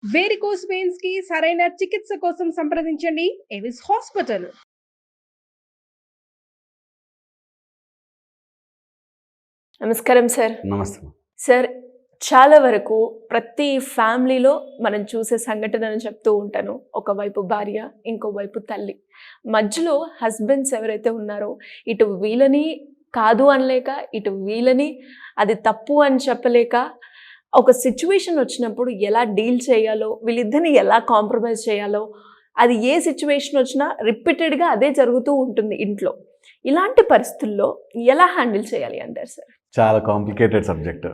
Varicose veins కి సరైన చికిత్స కోసం సంప్రదించండి ఎవిస్ హాస్పిటల్. నమస్కారం సార్. నమస్తే. సార్, చాలా వరకు ప్రతి ఫ్యామిలీలో మనం చూసే సంఘటనను చెప్తూ ఉంటాను. ఒకవైపు భార్య, ఇంకోవైపు తల్లి. మధ్యలో హస్బెండ్స్ ఎవరైతే ఉన్నారో ఇటు వీళ్ళని కాదు అనలేక, ఇటు వీళ్ళని అది తప్పు అని చెప్పలేక, ఒక సిచ్యువేషన్ వచ్చినప్పుడు ఎలా డీల్ చేయాలో, వీళ్ళిద్దరిని ఎలా కాంప్రమైజ్ చేయాలో, అది ఏ సిచ్యువేషన్ వచ్చినా రిపీటెడ్గా అదే జరుగుతూ ఉంటుంది ఇంట్లో. ఇలాంటి పరిస్థితుల్లో ఎలా హ్యాండిల్ చేయాలి అంటారు సార్? చాలా కాంప్లికేటెడ్ సబ్జెక్ట్.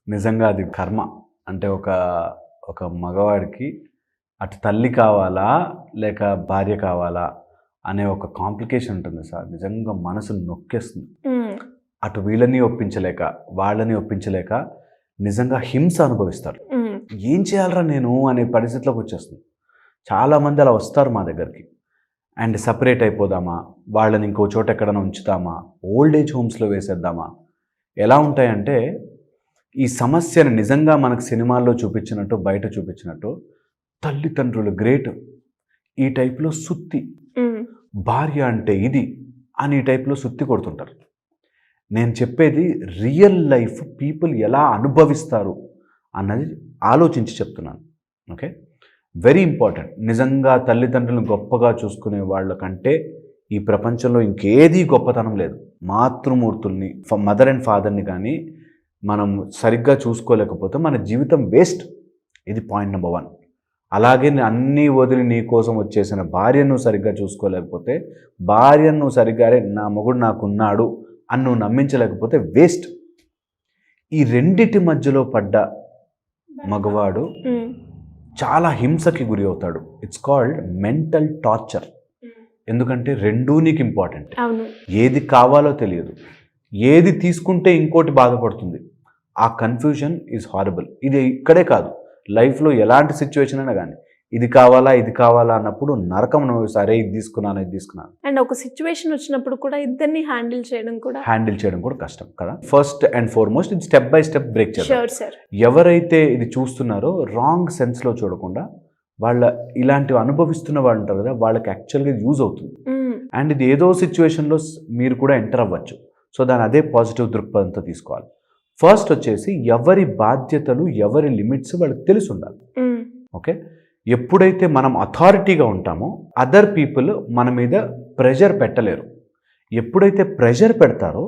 నిజంగా అది కర్మ. అంటే ఒక మగవాడికి అటు తల్లి కావాలా లేక భార్య కావాలా అనే ఒక కాంప్లికేషన్ ఉంటుంది సార్. నిజంగా మనసు నొక్కేస్తుంది. అటు వీళ్ళని ఒప్పించలేక, వాళ్ళని ఒప్పించలేక నిజంగా హింస అనుభవిస్తారు. ఏం చేయాలరా నేను అనే పరిస్థితిలోకి వచ్చేస్తుంది. చాలామంది అలా వస్తారు మా దగ్గరికి. అండ్ సపరేట్ అయిపోదామా, వాళ్ళని ఇంకో చోట ఎక్కడైనా ఉంచుతామా, ఓల్డ్ ఏజ్ హోమ్స్లో వేసేద్దామా. ఎలా ఉంటాయంటే ఈ సమస్యను నిజంగా మనకు సినిమాల్లో చూపించినట్టు, బయట చూపించినట్టు తల్లిదండ్రులు గ్రేట్, ఈ టైప్లో సుత్తి, భార్య అంటే ఇది అని ఈ టైప్లో సుత్తి కొడుతుంటారు. నేను చెప్పేది రియల్ లైఫ్ పీపుల్ ఎలా అనుభవిస్తారు అన్నది ఆలోచించి చెప్తున్నాను. Okay, very important. నిజంగా తల్లిదండ్రులను గొప్పగా చూసుకునే వాళ్ళకంటే ఈ ప్రపంచంలో ఇంకేదీ గొప్పతనం లేదు. మాతృమూర్తుల్ని, మదర్ అండ్ ఫాదర్ని కానీ మనం సరిగ్గా చూసుకోలేకపోతే మన జీవితం వేస్ట్. ఇది పాయింట్ నెంబర్ 1. అలాగే అన్నీ వదిలి నీ కోసం వచ్చేసిన భార్యను సరిగ్గా చూసుకోలేకపోతే, భార్యను సరిగ్గా నా మొగుడు నాకున్నాడు అని నువ్వు నమ్మించలేకపోతే వేస్ట్. ఈ రెండిటి మధ్యలో పడ్డ మగవాడు చాలా హింసకి గురి అవుతాడు. It's called mental torture. ఎందుకంటే రెండూ నీకు ఇంపార్టెంట్. ఏది కావాలో తెలియదు, ఏది తీసుకుంటే ఇంకోటి బాధపడుతుంది. ఆ కన్ఫ్యూజన్ ఈజ్ హారబుల్. ఇది ఇక్కడే కాదు, లైఫ్లో ఎలాంటి సిచ్యువేషన్ అయినా కానీ ఇది కావాలా ఇది కావాలా అన్నప్పుడు నరకం. సరే ఇది తీసుకున్నాను ఇది తీసుకున్నాను. అండ్ ఒక సిచ్యువేషన్ వచ్చినప్పుడు కూడా ఇద్దరిని హ్యాండిల్ చేయడం కూడా కష్టం కదా. ఫస్ట్ అండ్ ఫార్మోస్ట్ ఇది స్టెప్ బై స్టెప్ బ్రేక్ చేయాలి. ఎవరైతే ఇది చూస్తున్నారో రాంగ్ సెన్స్లో చూడకుండా, వాళ్ళ ఇలాంటివి అనుభవిస్తున్న వాళ్ళు ఉంటారు కదా, వాళ్ళకి యాక్చువల్గా యూజ్ అవుతుంది. అండ్ ఇది ఏదో సిచ్యువేషన్లో మీరు కూడా ఎంటర్ అవ్వచ్చు. సో దాని అదే పాజిటివ్ దృక్పథంతో తీసుకోవాలి. ఫస్ట్ వచ్చేసి ఎవరి బాధ్యతలు, ఎవరి లిమిట్స్ వాళ్ళకి తెలిసి ఉండాలి. ఓకే, ఎప్పుడైతే మనం అథారిటీగా ఉంటామో అదర్ పీపుల్ మన మీద ప్రెషర్ పెట్టలేరు. ఎప్పుడైతే ప్రెషర్ పెడతారో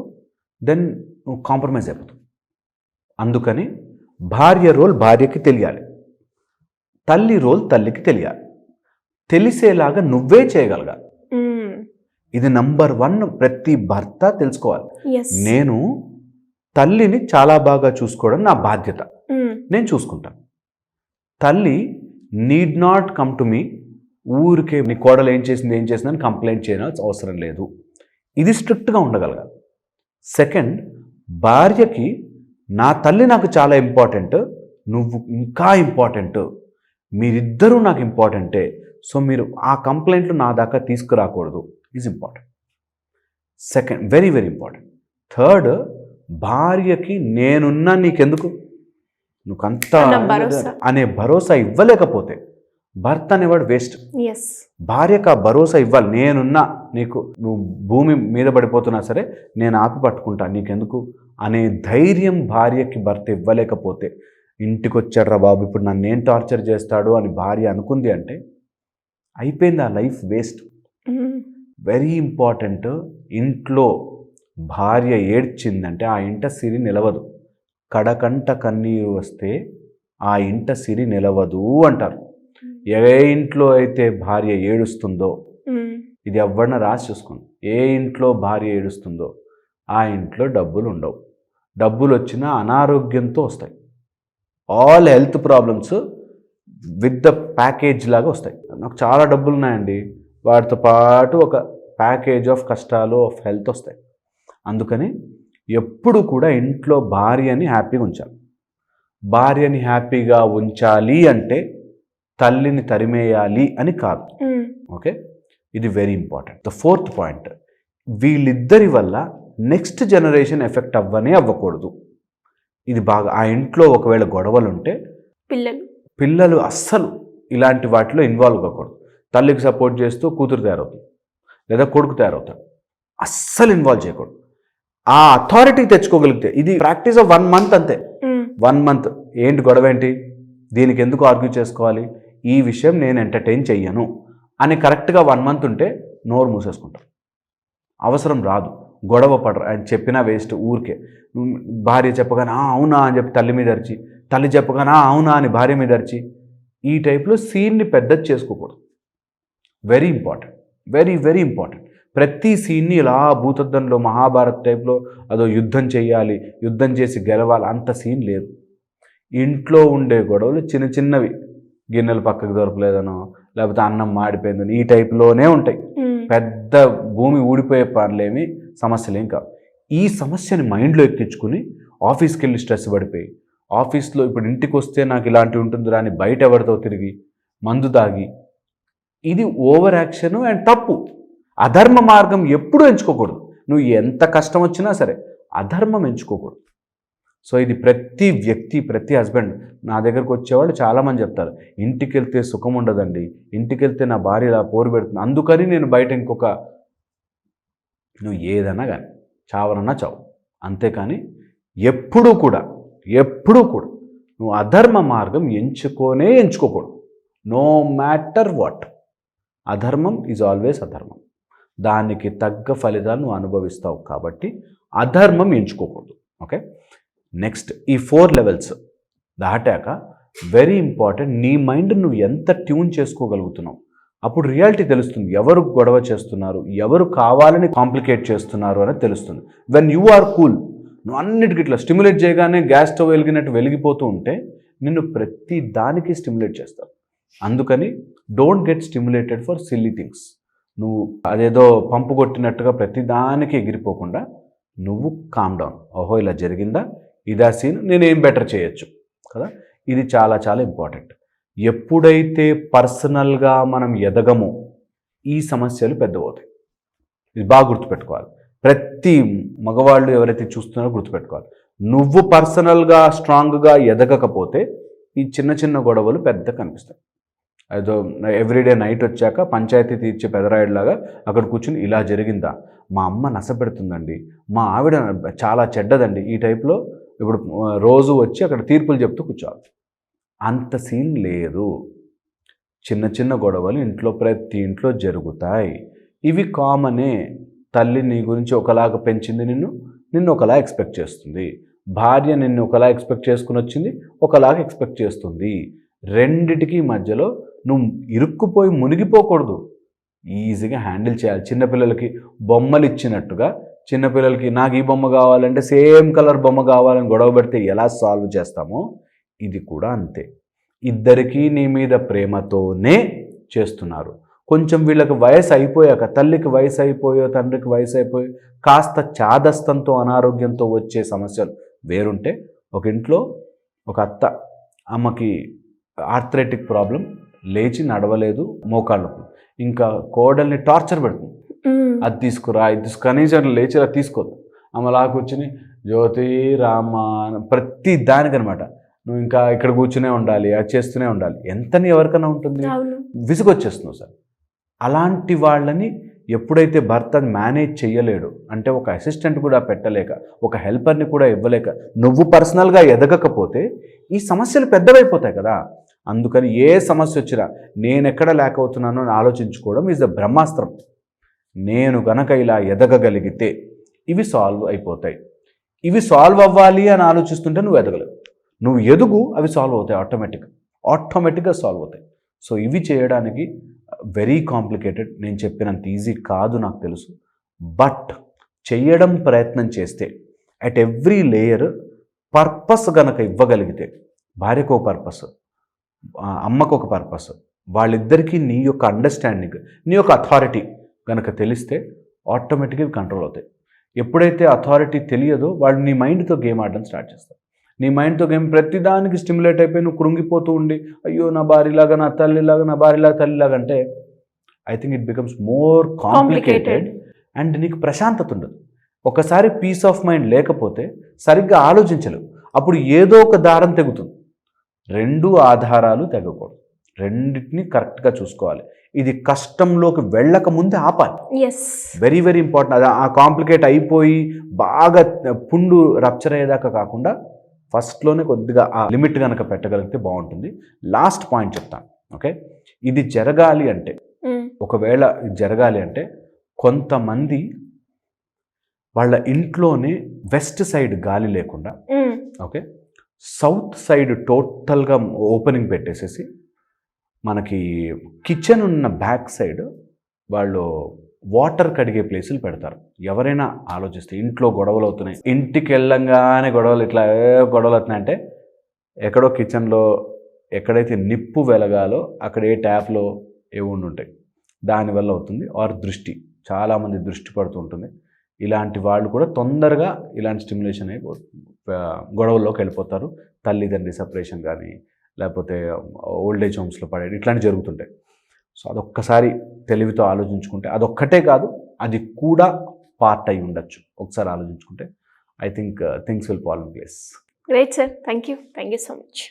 దెన్ నువ్వు కాంప్రమైజ్ అయిపోతావు. అందుకని భార్య రోల్ భార్యకి తెలియాలి, తల్లి రోల్ తల్లికి తెలియాలి. తెలిసేలాగా నువ్వే చేయగలగాలి. ఇది నంబర్ 1 ప్రతి భర్త తెలుసుకోవాలి. నేను తల్లిని చాలా బాగా చూసుకోవడం నా బాధ్యత, నేను చూసుకుంటాను. తల్లి need not come to me, ఊరికే నీ కోడలు ఏం చేసిందని కంప్లైంట్ చేయాల్సిన అవసరం లేదు. ఇది స్ట్రిక్ట్గా ఉండగలగాలి. సెకండ్, భార్యకి నా తల్లి నాకు చాలా ఇంపార్టెంట్, నువ్వు ఇంకా ఇంపార్టెంట్, మీరిద్దరూ నాకు ఇంపార్టెంటే, సో మీరు ఆ కంప్లైంట్లు నా దాకా తీసుకురాకూడదు. Is important. Second, very very important. Third, భార్యకి నేనున్నా నీకెందుకు, నువ్వుకంతా అనే భరోసా ఇవ్వలేకపోతే భర్త అనేవాడు వేస్ట్. భార్యకు ఆ భరోసా ఇవ్వాలి. నేనున్నా నీకు, నువ్వు భూమి మీద పడిపోతున్నా సరే నేను ఆపి పట్టుకుంటా, నీకెందుకు అనే ధైర్యం భార్యకి భర్త ఇవ్వలేకపోతే, ఇంటికి వచ్చాడ్రా బాబు ఇప్పుడు నన్ను ఏం టార్చర్ చేస్తాడు అని భార్య అనుకుంది అంటే అయిపోయింది, ఆ లైఫ్ వేస్ట్. Very important. ఇంట్లో భార్య ఏడ్చిందంటే ఆ ఇంట సిరి నిలవదు. కడకంట కన్నీరు వస్తే ఆ ఇంట సిరి నిలవదు అంటారు. ఏ ఇంట్లో అయితే భార్య ఏడుస్తుందో, ఇది ఎవరిన రాసి చూసుకోండి, ఏ ఇంట్లో భార్య ఏడుస్తుందో ఆ ఇంట్లో డబ్బులు ఉండవు. డబ్బులు వచ్చినా అనారోగ్యంతో వస్తాయి. All health problems with the package లాగా వస్తాయి. నాకు చాలా డబ్బులు ఉన్నాయండి, వాటితో పాటు ఒక ప్యాకేజ్ ఆఫ్ కష్టాలు, ఆఫ్ హెల్త్ వస్తాయి. అందుకని ఎప్పుడు కూడా ఇంట్లో భార్యని హ్యాపీగా ఉంచాలి. భార్యని హ్యాపీగా ఉంచాలి అంటే తల్లిని తరిమేయాలి అని కాదు. ఓకే, ఇది very important. The 4th point, వీళ్ళిద్దరి వల్ల నెక్స్ట్ జనరేషన్ ఎఫెక్ట్ అవ్వకూడదు. ఇది బాగా, ఆ ఇంట్లో ఒకవేళ గొడవలు ఉంటే పిల్లలు అస్సలు ఇలాంటి వాటిలో ఇన్వాల్వ్ కాకూడదు. తల్లికి సపోర్ట్ చేస్తూ కూతురు తయారవుతుంది, లేదా కొడుకు తయారవుతాడు. అస్సలు ఇన్వాల్వ్ చేయకూడదు. ఆ అథారిటీ తెచ్చుకోగలిగితే, ఇది ప్రాక్టీస్ ఆఫ్ 1 month అంతే. 1 month ఏంటి గొడవ ఏంటి, దీనికి ఎందుకు ఆర్గ్యూ చేసుకోవాలి, ఈ విషయం నేను ఎంటర్టైన్ చెయ్యను అని కరెక్ట్గా 1 month ఉంటే నోరు మూసేసుకుంటారు. అవసరం రాదు, గొడవ పడరు. ఆయన చెప్పినా వేస్ట్. ఊరికే భార్య చెప్పగానే అవునా అని చెప్పి తల్లి మీద అరిచి, తల్లి చెప్పగానే అవునా అని భార్య మీద అరిచి, ఈ టైప్లో సీన్ని పెద్దది చేసుకోకూడదు. Very important, very very important. ప్రతి సీన్ని ఇలా భూతద్దంలో మహాభారత్ టైప్లో అదో యుద్ధం చేయాలి, యుద్ధం చేసి గెలవాలి, అంత సీన్ లేదు. ఇంట్లో ఉండే గొడవలు చిన్న చిన్నవి, గిన్నెలు పక్కకు దొరకలేదనో, లేకపోతే అన్నం మాడిపోయిందని, ఈ టైప్లోనే ఉంటాయి. పెద్ద భూమి ఊడిపోయే పనులేమి సమస్యలేం కావు. ఈ సమస్యని మైండ్లో ఎక్కించుకుని ఆఫీస్కి వెళ్ళి స్ట్రెస్ పడిపోయి, ఆఫీస్లో ఇప్పుడు ఇంటికి వస్తే నాకు ఇలాంటివి ఉంటుంది అని బయట ఎవరితో తిరిగి మందు తాగి, ఇది ఓవర్ యాక్షన్ అండ్ తప్పు. అధర్మ మార్గం ఎప్పుడూ ఎంచుకోకూడదు. నువ్వు ఎంత కష్టం వచ్చినా సరే అధర్మం ఎంచుకోకూడదు. సో ఇది ప్రతి వ్యక్తి, ప్రతి హస్బెండ్ నా దగ్గరకు వచ్చేవాళ్ళు చాలామంది చెప్తారు, ఇంటికి వెళ్తే సుఖం ఉండదండి, ఇంటికి వెళ్తే నా భార్య ఇలా పోరు పెడుతుంది, అందుకని నేను బయట ఇంకొక, నువ్వు ఏదన్నా కానీ చావనన్నా చావు, అంతేకాని ఎప్పుడూ కూడా నువ్వు అధర్మ మార్గం ఎంచుకోకూడదు. నో మ్యాటర్ వాట్, అధర్మం ఈజ్ ఆల్వేస్ అధర్మం. దానికి తగ్గ ఫలితాలు నువ్వు అనుభవిస్తావు. కాబట్టి అధర్మం ఎంచుకోకూడదు. ఓకే, నెక్స్ట్ ఈ 4 levels దాటాక వెరీ ఇంపార్టెంట్, నీ మైండ్ నువ్వు ఎంత ట్యూన్ చేసుకోగలుగుతున్నావు. అప్పుడు రియాలిటీ తెలుస్తుంది, ఎవరు గొడవ చేస్తున్నారు, ఎవరు కావాలని కాంప్లికేట్ చేస్తున్నారు అనేది తెలుస్తుంది. వెన్ యూ ఆర్ కూల్, నువ్వు అన్నిటికీ ఇట్లా స్టిమ్యులేట్ చేయగానే గ్యాస్ స్టవ్ వెలిగినట్టు వెలిగిపోతూ ఉంటే నిన్ను ప్రతి దానికి స్టిమ్యులేట్ చేస్తారు. అందుకని don't get stimulated for silly things. నువ్వు అదేదో పంపు కొట్టినట్టుగా ప్రతి దానికి ఎగిరిపోకుండా నువ్వు కామ్ డౌన్. ఓహో ఇలా జరిగిందా, ఇదా సీన్, నేనేం బెటర్ చేయొచ్చు కదా. ఇది చాలా చాలా ఇంపార్టెంట్. ఎప్పుడైతే పర్సనల్గా మనం ఎదగమో ఈ సమస్యలు పెద్దవవుతాయి. ఇది బాగా గుర్తుపెట్టుకోవాలి. ప్రతి మగవాళ్ళు ఎవరైతే చూస్తున్నారో గుర్తుపెట్టుకోవాలి, నువ్వు పర్సనల్గా స్ట్రాంగ్గా ఎదగకపోతే ఈ చిన్న చిన్న గొడవలు పెద్ద కనిపిస్తాయి. ఏదో ఎవ్రీడే నైట్ వచ్చాక పంచాయతీ తీర్చే పెదరాయుడులాగా అక్కడ కూర్చుని ఇలా జరిగిందా, మా అమ్మ నసపెడుతుందండి, మా ఆవిడ చాలా చెడ్డదండి, ఈ టైప్లో ఇప్పుడు రోజు వచ్చి అక్కడ తీర్పులు చెప్తూ కూర్చోవాలి. అంత సీన్ లేదు. చిన్న చిన్న గొడవలు ప్రతి ఇంట్లో జరుగుతాయి. ఇవి కామనే. తల్లి నీ గురించి ఒకలాగా పెంచింది, నిన్ను ఒకలా ఎక్స్పెక్ట్ చేస్తుంది. భార్య నిన్ను ఒకలా ఎక్స్పెక్ట్ చేసుకుని వచ్చింది, ఒకలాగా ఎక్స్పెక్ట్ చేస్తుంది. రెండిటికి మధ్యలో నువ్వు ఇరుక్కుపోయి మునిగిపోకూడదు. ఈజీగా హ్యాండిల్ చేయాలి. చిన్నపిల్లలకి బొమ్మలు ఇచ్చినట్టుగా చిన్నపిల్లలకి నాకు ఈ బొమ్మ కావాలంటే సేమ్ కలర్ బొమ్మ కావాలని గొడవ పెడితే ఎలా సాల్వ్ చేస్తామో ఇది కూడా అంతే. ఇద్దరికీ నీ మీద ప్రేమతోనే చేస్తున్నారు. కొంచెం వీళ్ళకి వయసు అయిపోయాక, తల్లికి వయసు అయిపోయో తండ్రికి వయసు అయిపోయో కాస్త చాదస్తంతో అనారోగ్యంతో వచ్చే సమస్యలు వేరుంటే, ఒక ఇంట్లో ఒక అమ్మకి ఆర్థరైటిక్ ప్రాబ్లం, లేచి నడవలేదు, మోకాళ్ళ నొప్పులు, ఇంకా కోడల్ని టార్చర్ పెడుతుంది, అది తీసుకురా ఇది తీసుకు, కనీసం లేచి అలా తీసుకోదు. అలా కూర్చుని జ్యోతి రామ ప్రతి దానికనమాట, నువ్వు ఇంకా ఇక్కడ కూర్చునే ఉండాలి, అది చేస్తూనే ఉండాలి. ఎంతని ఎవరికైనా ఉంటుంది, విసుగొచ్చేస్తున్నావు సార్. అలాంటి వాళ్ళని ఎప్పుడైతే భర్త మేనేజ్ చేయలేడు, అంటే ఒక అసిస్టెంట్ కూడా పెట్టలేక, ఒక హెల్పర్ని కూడా ఇవ్వలేక, నువ్వు పర్సనల్గా ఎదగకపోతే ఈ సమస్యలు పెద్దవైపోతాయి కదా. అందుకని ఏ సమస్య వచ్చినా నేనెక్కడ లేక అవుతున్నానో అని ఆలోచించుకోవడం ఈజ్ ద బ్రహ్మాస్త్రం. నేను గనక ఇలా ఎదగగలిగితే ఇవి సాల్వ్ అయిపోతాయి. ఇవి సాల్వ్ అవ్వాలి అని ఆలోచిస్తుంటే నువ్వు ఎదగలేవు. నువ్వు ఎదుగు, అవి సాల్వ్ అవుతాయి, ఆటోమేటిక్గా సాల్వ్ అవుతాయి. సో ఇవి చేయడానికి వెరీ కాంప్లికేటెడ్. నేను చెప్పినంత ఈజీ కాదు నాకు తెలుసు. బట్ చేయడం ప్రయత్నం చేస్తే అట్ ఎవ్రీ లేయర్ పర్పస్ గనక ఇవ్వగలిగితే, భార్యకు ఒక పర్పస్, అమ్మకు ఒక పర్పస్, వాళ్ళిద్దరికీ నీ యొక్క అండర్స్టాండింగ్, నీ యొక్క అథారిటీ కనుక తెలిస్తే ఆటోమేటిక్గా కంట్రోల్ అవుతాయి. ఎప్పుడైతే అథారిటీ తెలియదో వాళ్ళు నీ మైండ్తో గేమ్ ఆడడం స్టార్ట్ చేస్తారు. నీ మైండ్తో గేమ్ ప్రతిదానికి స్టిమ్యులేట్ అయిపోయి నువ్వు కృంగిపోతూ ఉండి, అయ్యో నా భార్యలాగా, నా తల్లిలాగా, నా భార్యలాగా తల్లిలాగా అంటే I think it becomes more complicated and నీకు ప్రశాంతత ఉండదు. ఒకసారి పీస్ ఆఫ్ మైండ్ లేకపోతే సరిగ్గా ఆలోచించలేవు. అప్పుడు ఏదో ఒక దారం తెగుతుంది. రెండు ఆధారాలు తెగకూడదు, రెండింటిని కరెక్ట్గా చూసుకోవాలి. ఇది కష్టంలోకి వెళ్ళక ముందే ఆపాలి. Yes, very very important. అది ఆ కాంప్లికేట్ అయిపోయి బాగా పుండు రప్చర్ అయ్యేదాకా కాకుండా ఫస్ట్లోనే కొద్దిగా ఆ లిమిట్ కనుక పెట్టగలిగితే బాగుంటుంది. లాస్ట్ పాయింట్ చెప్తాను. ఓకే, ఇది జరగాలి అంటే, ఒకవేళ ఇది జరగాలి అంటే కొంతమంది వాళ్ళ ఇంట్లోనే వెస్ట్ సైడ్ గాలి లేకుండా, ఓకే, సౌత్ సైడ్ టోటల్గా ఓపెనింగ్ పెట్టేసేసి మనకి కిచెన్ ఉన్న బ్యాక్ సైడ్ వాళ్ళు వాటర్ కడిగే ప్లేసులు పెడతారు. ఎవరైనా ఆలోచిస్తే ఇంట్లో గొడవలు అవుతున్నాయి, ఇంటికి వెళ్ళంగానే గొడవలు ఇట్లా గొడవలు అవుతున్నాయి అంటే ఎక్కడో కిచెన్లో ఎక్కడైతే నిప్పు వెలగాలో అక్కడ ఏ ట్యాప్లో ఏ ఉంటాయి, దానివల్ల అవుతుంది. ఆర్ దృష్టి, చాలామంది దృష్టి పడుతూ ఉంటుంది. ఇలాంటి వాళ్ళు కూడా తొందరగా ఇలాంటి స్టిమ్యులేషన్ అయ్యి గొడవల్లోకి వెళ్ళిపోతారు. తల్లిదండ్రి సపరేషన్ కానీ లేకపోతే ఓల్డేజ్ హోమ్స్లో పడేది ఇట్లాంటివి జరుగుతుంటాయి. సో అదొక్కసారి తెలివితో ఆలోచించుకుంటే, అదొక్కటే కాదు అది కూడా పార్ట్ అయి ఉండొచ్చు. ఒకసారి ఆలోచించుకుంటే I think things will fall in place. Great sir, thank you so much.